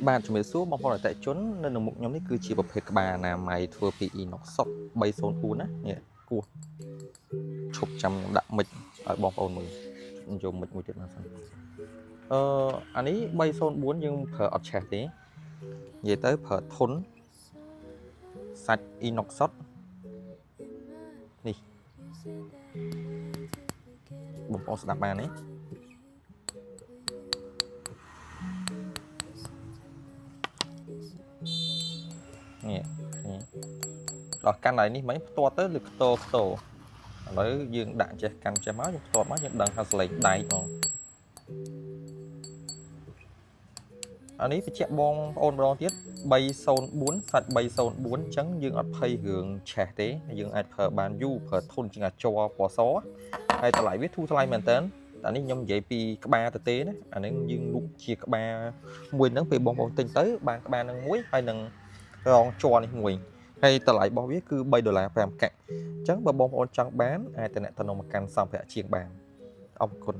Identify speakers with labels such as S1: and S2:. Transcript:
S1: បាទជំរាបសួរបងប្អូនអតិថិជននៅក្នុងមុខខ្ញុំនេះគឺជាប្រភេទក្បាលអនាម័យធ្វើពី inox សុទ្ធ304ណានេះគោះឈប់ចាំដាក់មិចឲ្យបងប្អូនមើលយកមិចមួយទៀតមកសិនអានេះ304យើងប្រើអត់ឆេះទេនិយាយទៅប្រើធុនសាច់ inox សុទ្ធនេះបងប្អូនស្ដាប់បានទេនេះដល់កាន់ហើយនេះមិញផ្ទាត់ទៅឬខ្ទោឥឡូវយើងដាក់ចេះកាន់ចេះមកយើងផ្ទាត់មកយើងដឹងថាសលេងដៃហ្មងអានេះបញ្ជាក់បងប្អូនម្ដងទៀត304សាច់304អញ្ចឹងយើងអត់ភ័យរឿងឆេះទេយើងអាចប្រើបានយូរប្រើធុនជាងអាជ័រពណ៌សហើយតម្លៃវាធូរថ្លៃមែនតើតែនេះខ្ញុំនិយាយពីក្បាលទៅទេណាអានេះយើងលុបជាក្បាលមួយហ្នឹងពេលបងប្អូនទិញទៅបានក្បាលនឹងមួយហើយនឹងរងជ័រនេះមួយហើយតម្លៃរបស់វាគឺ$3 5កាក់អញ្ចឹងបើបងប្អូនចង់បានអាចតំណមកកាន់សម្ភារៈជាងបានអរគុណ